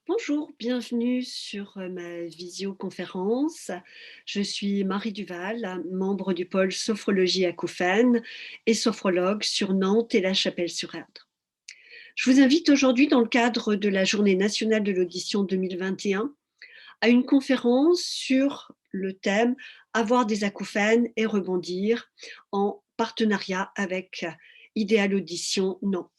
Bonjour, bienvenue sur ma visioconférence. Je suis Marie Duval, membre du pôle sophrologie acouphène et sophrologue sur Nantes et La Chapelle-sur-Erdre. Je vous invite aujourd'hui dans le cadre de la Journée nationale de l'audition 2021 à une conférence sur le thème Avoir des acouphènes et rebondir en partenariat avec Idéal Audition Nantes.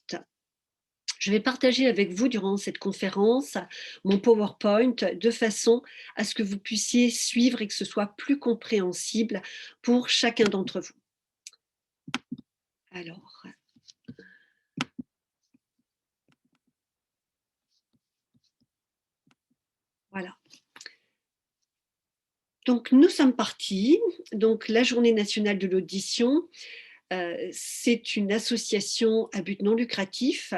Je vais partager avec vous durant cette conférence mon PowerPoint de façon à ce que vous puissiez suivre et que ce soit plus compréhensible pour chacun d'entre vous. Alors, voilà. Donc, nous sommes partis. Donc, la Journée nationale de l'audition, c'est une association à but non lucratif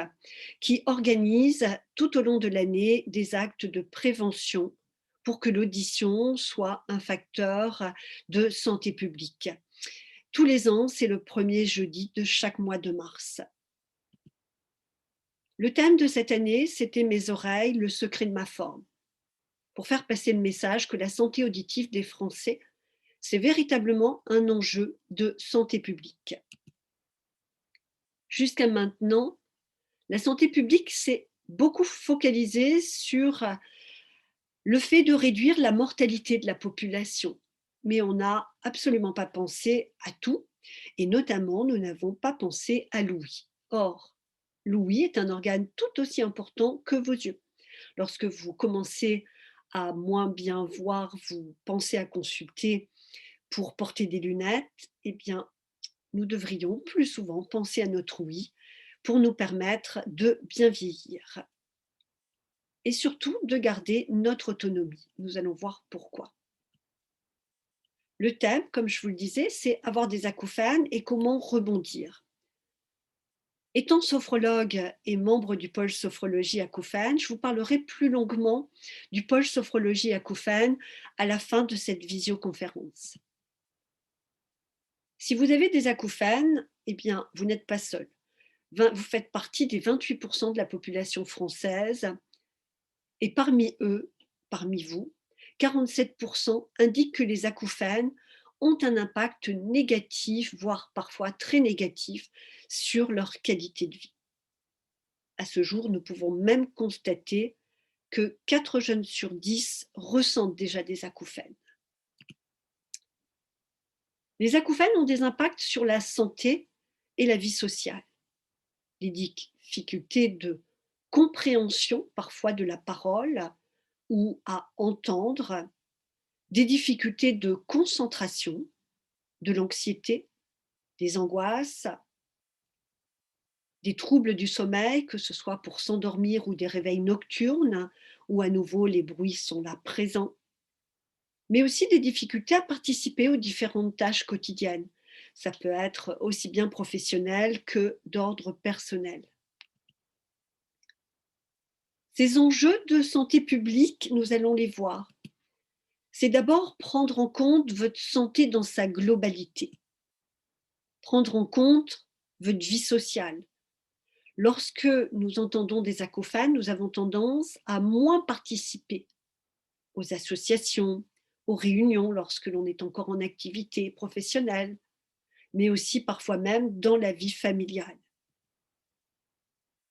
qui organise tout au long de l'année des actes de prévention pour que l'audition soit un facteur de santé publique. Tous les ans, c'est le premier jeudi de chaque mois de mars. Le thème de cette année, c'était Mes oreilles, le secret de ma forme, pour faire passer le message que la santé auditive des Français, c'est véritablement un enjeu de santé publique. Jusqu'à maintenant, la santé publique s'est beaucoup focalisée sur le fait de réduire la mortalité de la population. Mais on n'a absolument pas pensé à tout, et notamment, nous n'avons pas pensé à l'ouïe. Or, l'ouïe est un organe tout aussi important que vos yeux. Lorsque vous commencez à moins bien voir, vous pensez à consulter pour porter des lunettes, eh bien, nous devrions plus souvent penser à notre ouïe pour nous permettre de bien vieillir et surtout de garder notre autonomie. Nous allons voir pourquoi. Le thème, comme je vous le disais, c'est avoir des acouphènes et comment rebondir. Étant sophrologue et membre du pôle sophrologie acouphène, je vous parlerai plus longuement du pôle sophrologie acouphène à la fin de cette visioconférence. Si vous avez des acouphènes, eh bien, vous n'êtes pas seul. Vous faites partie des 28% de la population française et parmi eux, parmi vous, 47% indiquent que les acouphènes ont un impact négatif, voire parfois très négatif, sur leur qualité de vie. À ce jour, nous pouvons même constater que 4 jeunes sur 10 ressentent déjà des acouphènes. Les acouphènes ont des impacts sur la santé et la vie sociale. Les difficultés de compréhension parfois de la parole ou à entendre, des difficultés de concentration, de l'anxiété, des angoisses, des troubles du sommeil, que ce soit pour s'endormir ou des réveils nocturnes, où à nouveau les bruits sont là présents, mais aussi des difficultés à participer aux différentes tâches quotidiennes. Ça peut être aussi bien professionnel que d'ordre personnel. Ces enjeux de santé publique, nous allons les voir. C'est d'abord prendre en compte votre santé dans sa globalité. Prendre en compte votre vie sociale. Lorsque nous entendons des acouphènes, nous avons tendance à moins participer aux associations, aux réunions lorsque l'on est encore en activité professionnelle, mais aussi parfois même dans la vie familiale.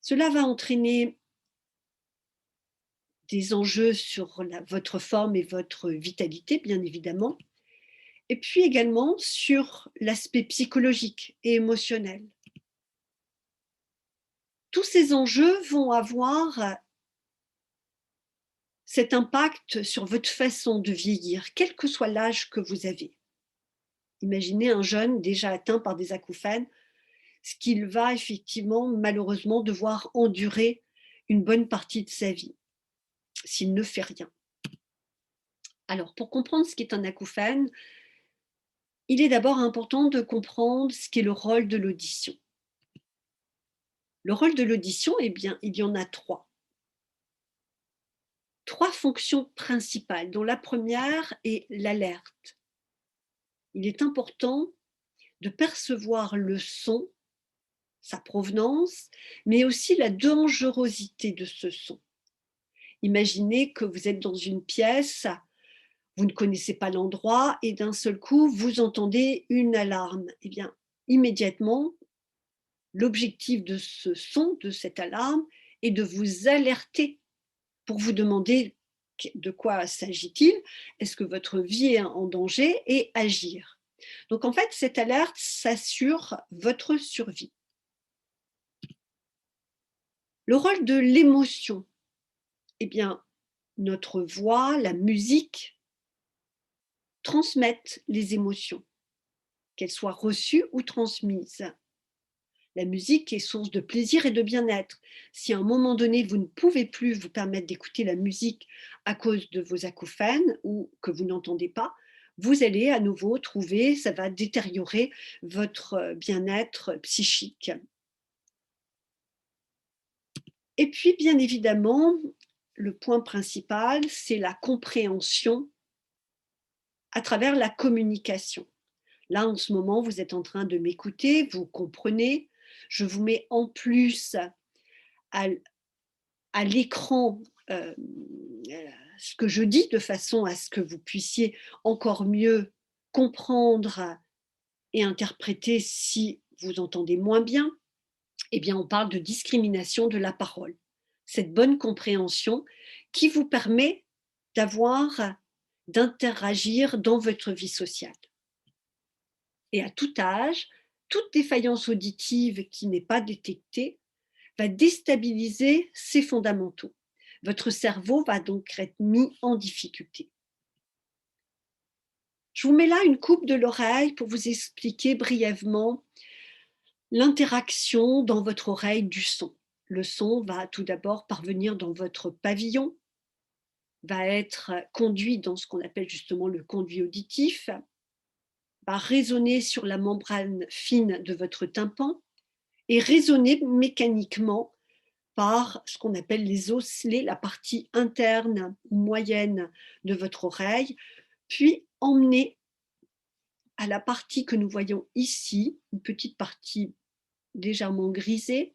Cela va entraîner des enjeux sur votre forme et votre vitalité, bien évidemment, et puis également sur l'aspect psychologique et émotionnel. Tous ces enjeux vont avoir cet impact sur votre façon de vieillir, quel que soit l'âge que vous avez. Imaginez un jeune déjà atteint par des acouphènes, ce qu'il va effectivement malheureusement devoir endurer une bonne partie de sa vie, s'il ne fait rien. Alors, pour comprendre ce qu'est un acouphène, il est d'abord important de comprendre ce qu'est le rôle de l'audition. Le rôle de l'audition, eh bien, il y en a trois. Trois fonctions principales, dont la première est l'alerte. Il est important de percevoir le son, sa provenance, mais aussi la dangerosité de ce son. Imaginez que vous êtes dans une pièce, vous ne connaissez pas l'endroit et d'un seul coup, vous entendez une alarme. Eh bien, immédiatement, l'objectif de ce son, de cette alarme, est de vous alerter pour vous demander de quoi s'agit-il, est-ce que votre vie est en danger et agir. Donc en fait, cette alerte s'assure votre survie. Le rôle de l'émotion, eh bien, notre voix, la musique, transmettent les émotions, qu'elles soient reçues ou transmises. La musique est source de plaisir et de bien-être. Si à un moment donné, vous ne pouvez plus vous permettre d'écouter la musique à cause de vos acouphènes ou que vous n'entendez pas, vous allez à nouveau trouver, ça va détériorer votre bien-être psychique. Et puis, bien évidemment, le point principal, c'est la compréhension à travers la communication. Là, en ce moment, vous êtes en train de m'écouter, vous comprenez. Je vous mets en plus à, à l'écran ce que je dis de façon à ce que vous puissiez encore mieux comprendre et interpréter si vous entendez moins bien. Eh bien, on parle de discrimination de la parole. Cette bonne compréhension qui vous permet d'interagir dans votre vie sociale. Et à tout âge, toute défaillance auditive qui n'est pas détectée va déstabiliser ces fondamentaux. Votre cerveau va donc être mis en difficulté. Je vous mets là une coupe de l'oreille pour vous expliquer brièvement l'interaction dans votre oreille du son. Le son va tout d'abord parvenir dans votre pavillon, va être conduit dans ce qu'on appelle justement le conduit auditif, va résonner sur la membrane fine de votre tympan et résonner mécaniquement par ce qu'on appelle les osselets, la partie interne ou moyenne de votre oreille, puis emmener à la partie que nous voyons ici, une petite partie légèrement grisée,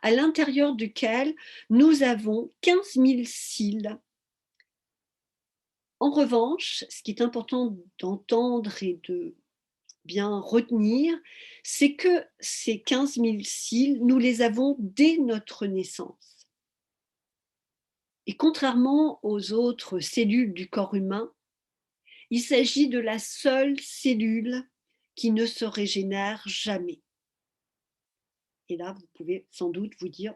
à l'intérieur duquel nous avons 15 000 cils. En revanche, ce qui est important d'entendre et de bien retenir, c'est que ces 15 000 cils, nous les avons dès notre naissance. Et contrairement aux autres cellules du corps humain, il s'agit de la seule cellule qui ne se régénère jamais. Et là, vous pouvez sans doute vous dire,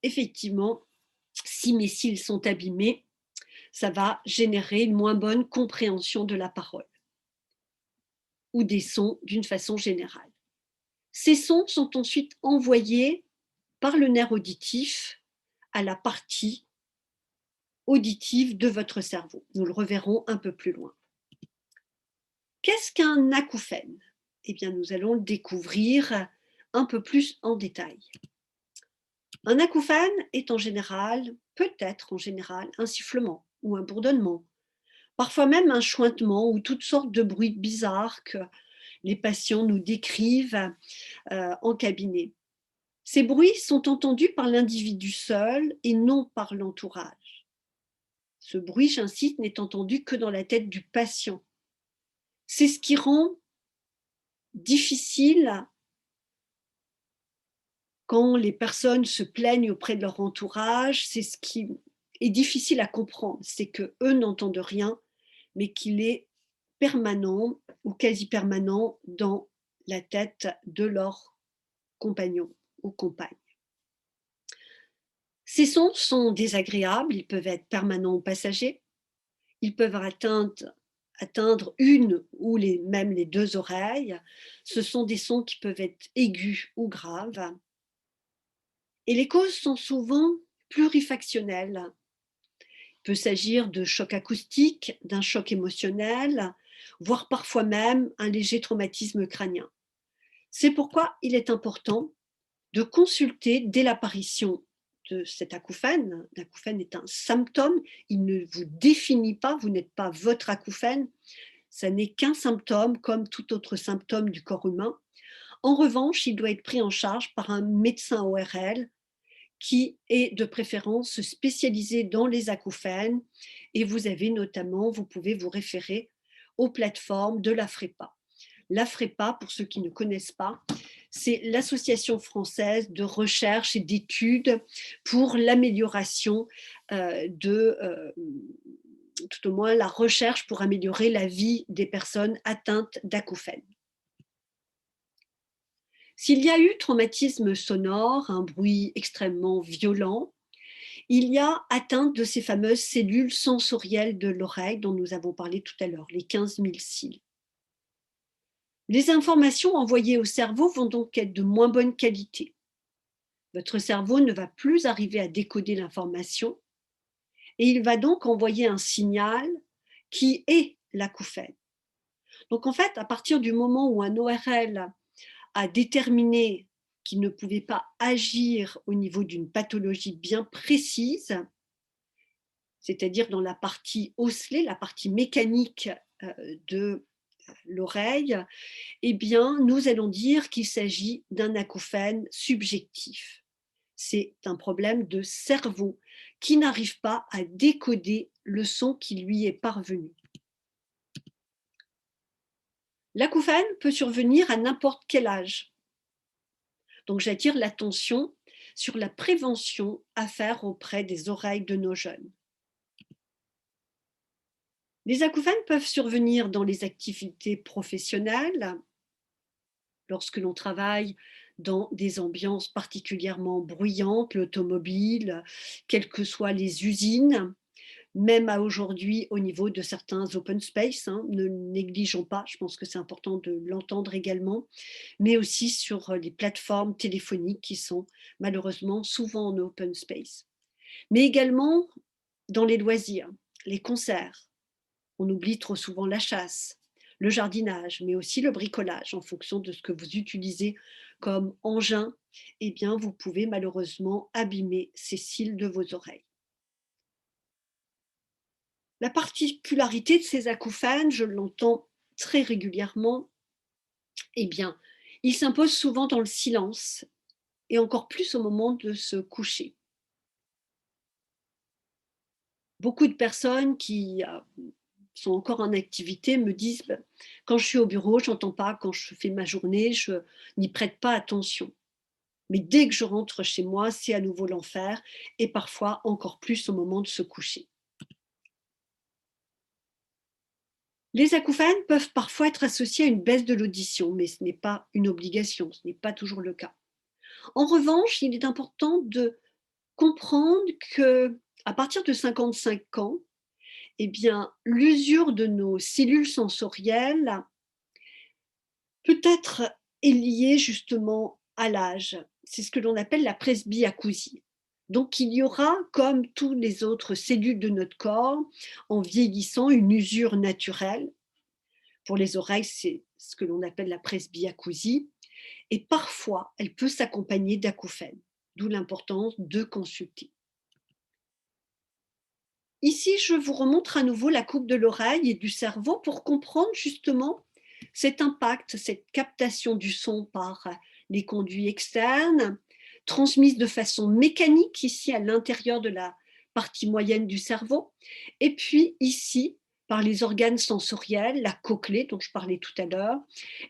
effectivement, si mes cils sont abîmés, ça va générer une moins bonne compréhension de la parole ou des sons d'une façon générale. Ces sons sont ensuite envoyés par le nerf auditif à la partie auditive de votre cerveau. Nous le reverrons un peu plus loin. Qu'est-ce qu'un acouphène? Eh bien, nous allons le découvrir un peu plus en détail. Un acouphène est en général, peut-être en général, un sifflement ou un bourdonnement, parfois même un chuintement ou toutes sortes de bruits bizarres que les patients nous décrivent en cabinet. Ces bruits sont entendus par l'individu seul et non par l'entourage. Ce bruit, j'insiste, n'est entendu que dans la tête du patient. C'est ce qui rend difficile quand les personnes se plaignent auprès de leur entourage, c'est ce qui est difficile à comprendre, c'est qu'eux n'entendent rien, mais qu'il est permanent ou quasi permanent dans la tête de leur compagnon ou compagne. Ces sons sont désagréables, ils peuvent être permanents ou passagers, ils peuvent atteindre une ou même les deux oreilles. Ce sont des sons qui peuvent être aigus ou graves. Et les causes sont souvent plurifactionnelles. Il peut s'agir de chocs acoustiques, d'un choc émotionnel, voire parfois même un léger traumatisme crânien. C'est pourquoi il est important de consulter dès l'apparition de cet acouphène. L'acouphène est un symptôme, il ne vous définit pas, vous n'êtes pas votre acouphène, ça n'est qu'un symptôme comme tout autre symptôme du corps humain. En revanche, il doit être pris en charge par un médecin ORL qui est de préférence spécialisé dans les acouphènes et vous pouvez vous référer aux plateformes de l'AFREPA. L'AFREPA, pour ceux qui ne connaissent pas, c'est l'Association française de recherche et d'études pour l'amélioration tout au moins la recherche pour améliorer la vie des personnes atteintes d'acouphènes. S'il y a eu traumatisme sonore, un bruit extrêmement violent, il y a atteinte de ces fameuses cellules sensorielles de l'oreille dont nous avons parlé tout à l'heure, les 15 000 cils. Les informations envoyées au cerveau vont donc être de moins bonne qualité. Votre cerveau ne va plus arriver à décoder l'information et il va donc envoyer un signal qui est l'acouphène. Donc en fait, à partir du moment où un ORL a déterminé qu'il ne pouvait pas agir au niveau d'une pathologie bien précise, c'est-à-dire dans la partie osselée, la partie mécanique de l'oreille, eh bien, nous allons dire qu'il s'agit d'un acouphène subjectif. C'est un problème de cerveau qui n'arrive pas à décoder le son qui lui est parvenu. L'acouphène peut survenir à n'importe quel âge. Donc j'attire l'attention sur la prévention à faire auprès des oreilles de nos jeunes. Les acouphènes peuvent survenir dans les activités professionnelles, lorsque l'on travaille dans des ambiances particulièrement bruyantes, l'automobile, quelles que soient les usines, même à aujourd'hui au niveau de certains open space, ne négligeons pas, je pense que c'est important de l'entendre également, mais aussi sur les plateformes téléphoniques qui sont malheureusement souvent en open space. Mais également dans les loisirs, les concerts. On oublie trop souvent la chasse, le jardinage, mais aussi le bricolage. En fonction de ce que vous utilisez comme engin, eh bien, vous pouvez malheureusement abîmer ces cils de vos oreilles. La particularité de ces acouphènes, je l'entends très régulièrement, eh bien, ils s'imposent souvent dans le silence et encore plus au moment de se coucher. Beaucoup de personnes qui sont encore en activité me disent quand je suis au bureau, je n'entends pas, quand je fais ma journée, je n'y prête pas attention. Mais dès que je rentre chez moi, c'est à nouveau l'enfer et parfois encore plus au moment de se coucher. Les acouphènes peuvent parfois être associés à une baisse de l'audition, mais ce n'est pas une obligation, ce n'est pas toujours le cas. En revanche, il est important de comprendre qu'à partir de 55 ans, eh bien, l'usure de nos cellules sensorielles peut-être est liée justement à l'âge. C'est ce que l'on appelle la presbyacousie. Donc il y aura, comme toutes les autres cellules de notre corps, en vieillissant, une usure naturelle. Pour les oreilles, c'est ce que l'on appelle la presbyacousie. Et parfois, elle peut s'accompagner d'acouphènes, d'où l'importance de consulter. Ici, je vous remontre à nouveau la coupe de l'oreille et du cerveau pour comprendre justement cet impact, cette captation du son par les conduits externes, transmise de façon mécanique ici à l'intérieur de la partie moyenne du cerveau, et puis ici par les organes sensoriels, la cochlée dont je parlais tout à l'heure,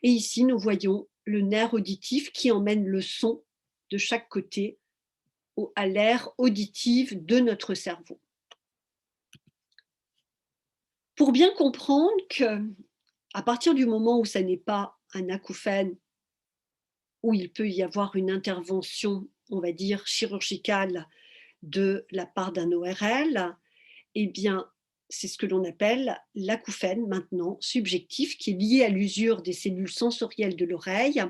et ici nous voyons le nerf auditif qui emmène le son de chaque côté à l'aire auditive de notre cerveau. Pour bien comprendre qu'à partir du moment où ça n'est pas un acouphène, où il peut y avoir une intervention, on va dire, chirurgicale de la part d'un ORL, eh bien, c'est ce que l'on appelle l'acouphène maintenant subjectif, qui est lié à l'usure des cellules sensorielles de l'oreille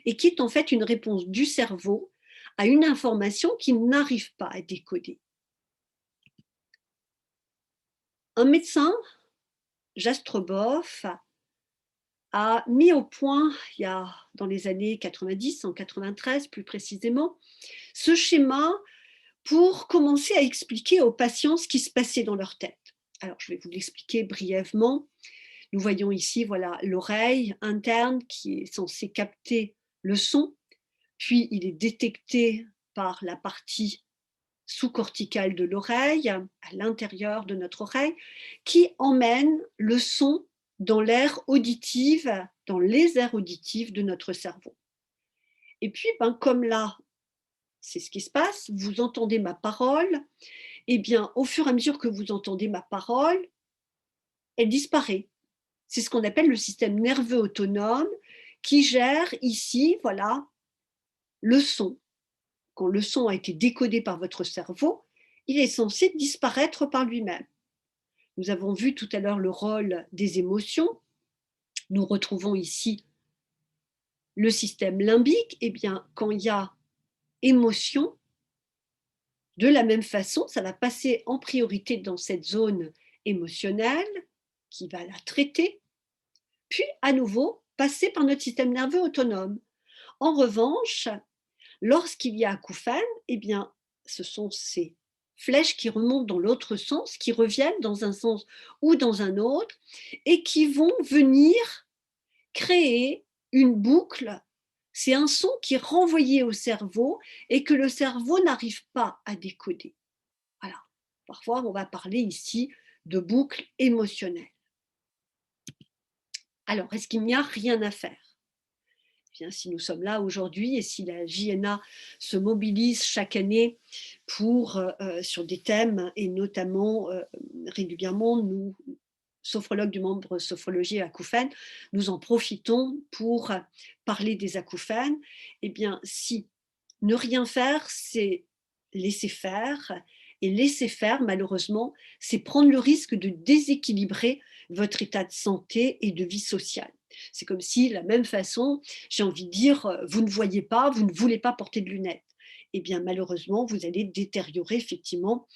et qui est en fait une réponse du cerveau à une information qu'il n'arrive pas à décoder. Un médecin, Jastroboff, a mis au point, dans les années 90, en 93 plus précisément, ce schéma pour commencer à expliquer aux patients ce qui se passait dans leur tête. Alors, je vais vous l'expliquer brièvement. Nous voyons ici voilà, l'oreille interne qui est censée capter le son, puis il est détecté par la partie sous-corticale de l'oreille, à l'intérieur de notre oreille, qui emmène le son dans l'aire auditive, dans les aires auditives de notre cerveau. Et puis, comme là, c'est ce qui se passe, vous entendez ma parole, et bien, au fur et à mesure que vous entendez ma parole, elle disparaît. C'est ce qu'on appelle le système nerveux autonome qui gère ici, voilà, le son. Quand le son a été décodé par votre cerveau, il est censé disparaître par lui-même. Nous avons vu tout à l'heure le rôle des émotions. Nous retrouvons ici le système limbique. Eh bien, quand il y a émotion, de la même façon, ça va passer en priorité dans cette zone émotionnelle qui va la traiter, puis à nouveau passer par notre système nerveux autonome. En revanche, lorsqu'il y a acouphène, eh bien, ce sont ces flèches qui remontent dans l'autre sens, qui reviennent dans un sens ou dans un autre, et qui vont venir créer une boucle. C'est un son qui est renvoyé au cerveau et que le cerveau n'arrive pas à décoder. Voilà. Parfois, on va parler ici de boucle émotionnelle. Alors, est-ce qu'il n'y a rien à faire? Bien, si nous sommes là aujourd'hui et si la JNA se mobilise chaque année sur des thèmes et notamment régulièrement, nous, sophrologues du membre sophrologie et acouphènes, nous en profitons pour parler des acouphènes. Eh bien, si ne rien faire, c'est laisser faire. Et laisser faire, malheureusement, c'est prendre le risque de déséquilibrer votre état de santé et de vie sociale. C'est comme si, de la même façon, j'ai envie de dire, vous ne voyez pas, vous ne voulez pas porter de lunettes. Eh bien, malheureusement, vous allez détériorer effectivement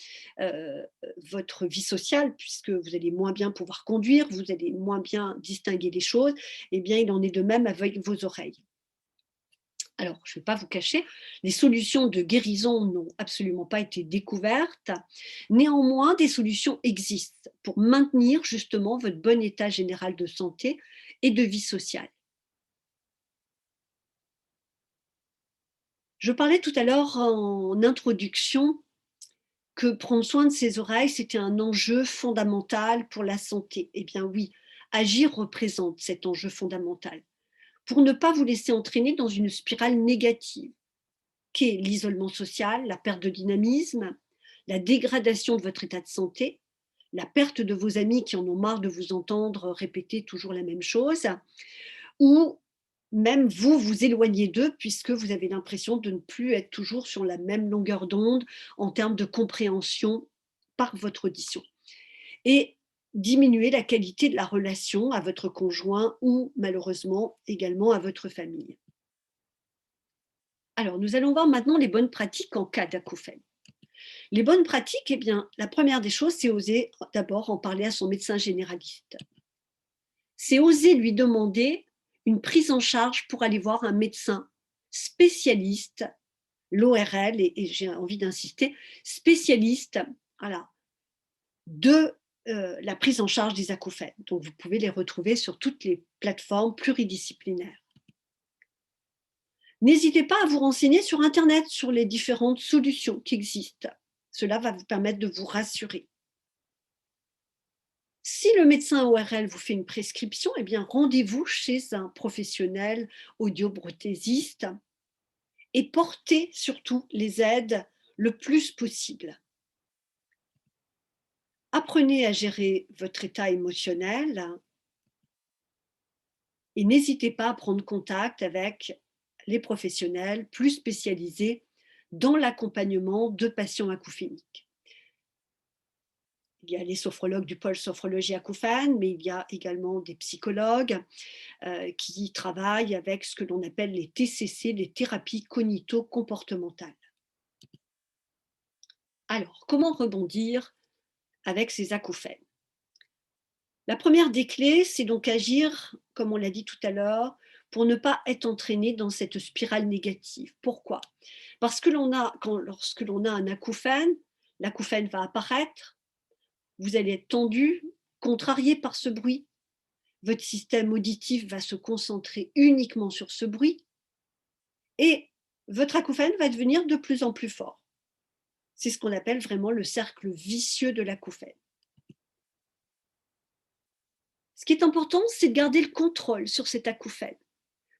votre vie sociale, puisque vous allez moins bien pouvoir conduire, vous allez moins bien distinguer les choses. Eh bien, il en est de même avec vos oreilles. Alors, je ne vais pas vous cacher, les solutions de guérison n'ont absolument pas été découvertes. Néanmoins, des solutions existent pour maintenir justement votre bon état général de santé et de vie sociale. Je parlais tout à l'heure en introduction que prendre soin de ses oreilles, c'était un enjeu fondamental pour la santé. Eh bien oui, agir représente cet enjeu fondamental pour ne pas vous laisser entraîner dans une spirale négative, qu'est l'isolement social, la perte de dynamisme, la dégradation de votre état de santé, la perte de vos amis qui en ont marre de vous entendre répéter toujours la même chose, ou même vous vous éloignez d'eux puisque vous avez l'impression de ne plus être toujours sur la même longueur d'onde en termes de compréhension par votre audition. Et diminuer la qualité de la relation à votre conjoint ou malheureusement également à votre famille. Alors, nous allons voir maintenant les bonnes pratiques en cas d'acouphène. Les bonnes pratiques, eh bien, la première des choses, c'est oser d'abord en parler à son médecin généraliste. C'est oser lui demander une prise en charge pour aller voir un médecin spécialiste, l'ORL, et j'ai envie d'insister, spécialiste voilà, de la prise en charge des acouphènes. Donc, vous pouvez les retrouver sur toutes les plateformes pluridisciplinaires. N'hésitez pas à vous renseigner sur Internet sur les différentes solutions qui existent. Cela va vous permettre de vous rassurer. Si le médecin ORL vous fait une prescription, eh bien rendez-vous chez un professionnel audioprothésiste et portez surtout les aides le plus possible. Apprenez à gérer votre état émotionnel et n'hésitez pas à prendre contact avec les professionnels plus spécialisés dans l'accompagnement de patients acouphéniques. Il y a les sophrologues du pôle sophrologie acouphène, mais il y a également des psychologues qui travaillent avec ce que l'on appelle les TCC, les thérapies cognito-comportementales. Alors, comment rebondir avec ces acouphènes? La première des clés, c'est donc agir, comme on l'a dit tout à l'heure, pour ne pas être entraîné dans cette spirale négative. Pourquoi? Parce que lorsque l'on a un acouphène, l'acouphène va apparaître, vous allez être tendu, contrarié par ce bruit. Votre système auditif va se concentrer uniquement sur ce bruit et votre acouphène va devenir de plus en plus fort. C'est ce qu'on appelle vraiment le cercle vicieux de l'acouphène. Ce qui est important, c'est de garder le contrôle sur cet acouphène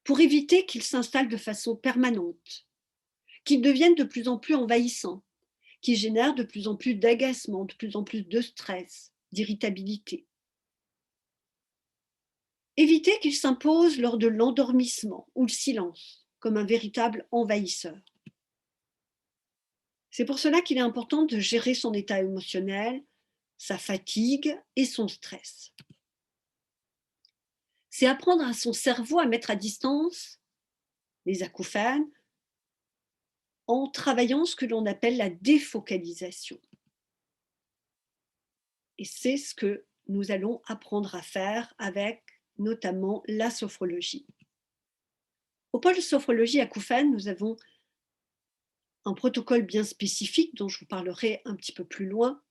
pour éviter qu'il s'installe de façon permanente, qu'il devienne de plus en plus envahissant, qu'il génère de plus en plus d'agacement, de plus en plus de stress, d'irritabilité. Évitez qu'il s'impose lors de l'endormissement ou le silence, comme un véritable envahisseur. C'est pour cela qu'il est important de gérer son état émotionnel, sa fatigue et son stress. C'est apprendre à son cerveau à mettre à distance les acouphènes en travaillant ce que l'on appelle la défocalisation. Et c'est ce que nous allons apprendre à faire avec notamment la sophrologie. Au pôle sophrologie acouphène, nous avons un protocole bien spécifique dont je vous parlerai un petit peu plus loin,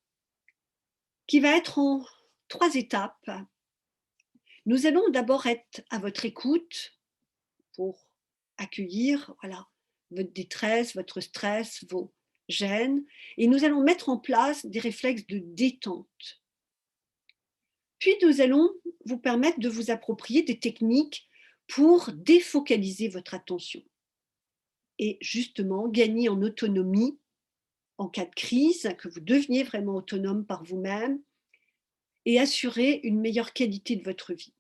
qui va être en 3 étapes. Nous allons d'abord être à votre écoute pour accueillir votre détresse, votre stress, vos gênes, et nous allons mettre en place des réflexes de détente. Puis nous allons vous permettre de vous approprier des techniques pour défocaliser votre attention et justement gagner en autonomie en cas de crise, que vous deveniez vraiment autonome par vous-même et assurer une meilleure qualité de votre vie.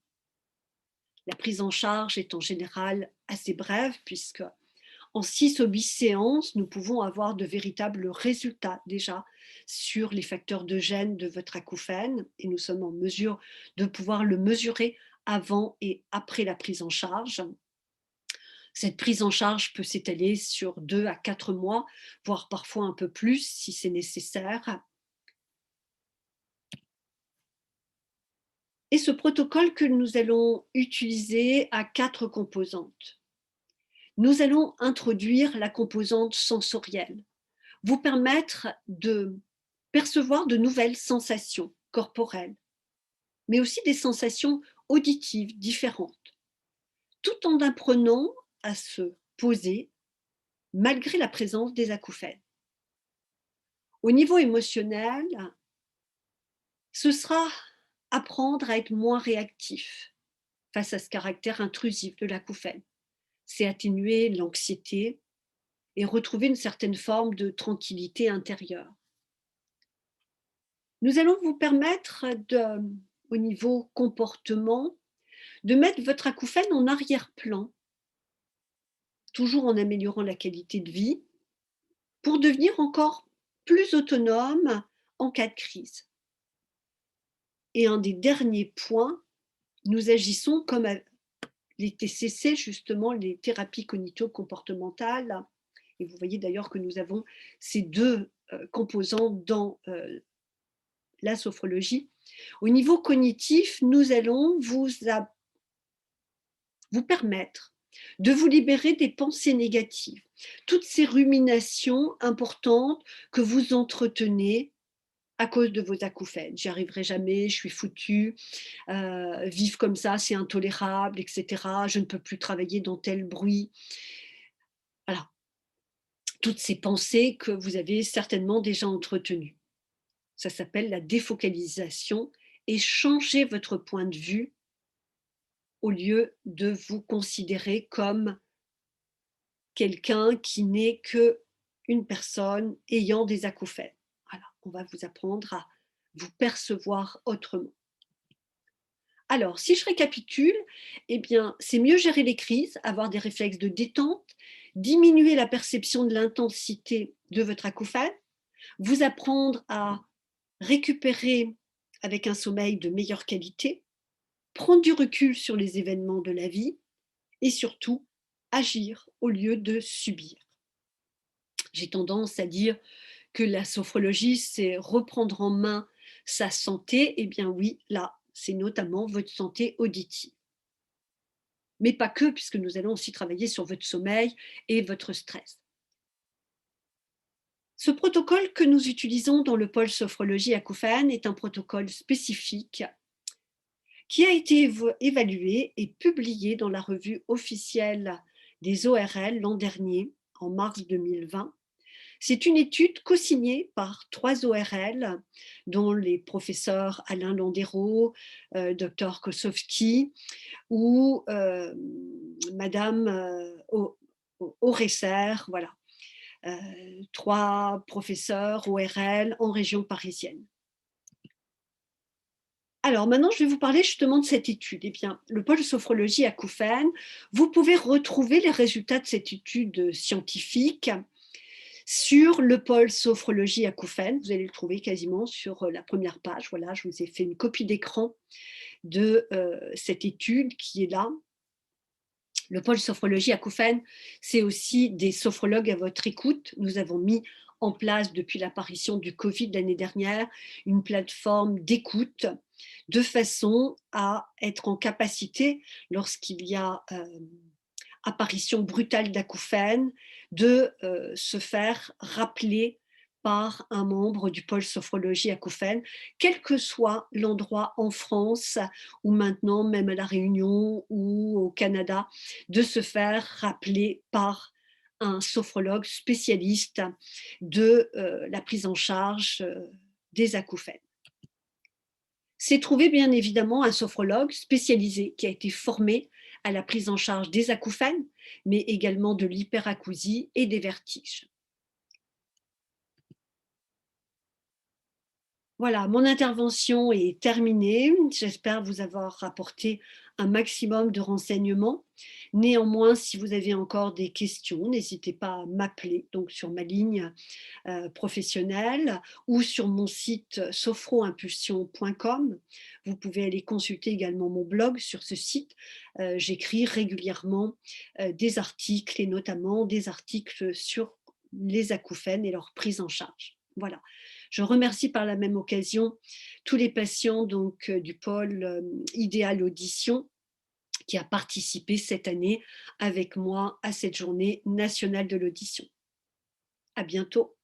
La prise en charge est en général assez brève puisque en 6 ou 8 séances, nous pouvons avoir de véritables résultats déjà sur les facteurs de gêne de votre acouphène et nous sommes en mesure de pouvoir le mesurer avant et après la prise en charge. Cette prise en charge peut s'étaler sur 2 à 4 mois, voire parfois un peu plus si c'est nécessaire. Et ce protocole que nous allons utiliser a 4 composantes. Nous allons introduire la composante sensorielle, vous permettre de percevoir de nouvelles sensations corporelles, mais aussi des sensations auditives différentes, tout en apprenant à se poser malgré la présence des acouphènes. Au niveau émotionnel, ce sera apprendre à être moins réactif face à ce caractère intrusif de l'acouphène. C'est atténuer l'anxiété et retrouver une certaine forme de tranquillité intérieure. Nous allons vous permettre, au niveau comportement, de mettre votre acouphène en arrière-plan, toujours en améliorant la qualité de vie, pour devenir encore plus autonome en cas de crise. Et un des derniers points, nous agissons comme les TCC, justement, les thérapies cognito-comportementales. Et vous voyez d'ailleurs que nous avons ces 2 composants dans la sophrologie. Au niveau cognitif, nous allons vous permettre de vous libérer des pensées négatives, toutes ces ruminations importantes que vous entretenez à cause de vos acouphènes. J'y arriverai jamais, je suis foutue, vivre comme ça, c'est intolérable, etc. Je ne peux plus travailler dans tel bruit. Voilà, toutes ces pensées que vous avez certainement déjà entretenues. Ça s'appelle la défocalisation et changer votre point de vue au lieu de vous considérer comme quelqu'un qui n'est qu'une personne ayant des acouphènes. Voilà, on va vous apprendre à vous percevoir autrement. Alors, si je récapitule, eh bien, c'est mieux gérer les crises, avoir des réflexes de détente, diminuer la perception de l'intensité de votre acouphène, vous apprendre à récupérer avec un sommeil de meilleure qualité, prendre du recul sur les événements de la vie et surtout agir au lieu de subir. J'ai tendance à dire que la sophrologie, c'est reprendre en main sa santé. Eh bien oui, là, c'est notamment votre santé auditive. Mais pas que, puisque nous allons aussi travailler sur votre sommeil et votre stress. Ce protocole que nous utilisons dans le pôle sophrologie acouphène est un protocole spécifique qui a été évalué et publié dans la revue officielle des ORL l'an dernier, en mars 2020. C'est une étude co-signée par 3 ORL, dont les professeurs Alain Landero, Dr Kosowski ou Madame Oresser, voilà. 3 professeurs ORL en région parisienne. Alors maintenant, je vais vous parler justement de cette étude. Eh bien, le pôle sophrologie à Kouffen, vous pouvez retrouver les résultats de cette étude scientifique sur le pôle sophrologie à Kouffen. Vous allez le trouver quasiment sur la première page. Voilà, je vous ai fait une copie d'écran de cette étude qui est là. Le pôle sophrologie à Kouffen, c'est aussi des sophrologues à votre écoute. Nous avons mis en place, depuis l'apparition du Covid l'année dernière, une plateforme d'écoute de façon à être en capacité, lorsqu'il y a apparition brutale d'acouphènes, de se faire rappeler par un membre du pôle sophrologie acouphène, quel que soit l'endroit en France ou maintenant même à La Réunion ou au Canada, de se faire rappeler par un sophrologue spécialiste de la prise en charge des acouphènes. C'est trouver bien évidemment un sophrologue spécialisé qui a été formé à la prise en charge des acouphènes, mais également de l'hyperacousie et des vertiges. Voilà, mon intervention est terminée. J'espère vous avoir apporté un maximum de renseignements. Néanmoins, si vous avez encore des questions, n'hésitez pas à m'appeler donc sur ma ligne professionnelle ou sur mon site sophroimpulsion.com. Vous pouvez aller consulter également mon blog sur ce site. J'écris régulièrement des articles et notamment des articles sur les acouphènes et leur prise en charge. Voilà. Je remercie par la même occasion tous les patients donc, du pôle Idéal Audition qui a participé cette année avec moi à cette journée nationale de l'audition. À bientôt.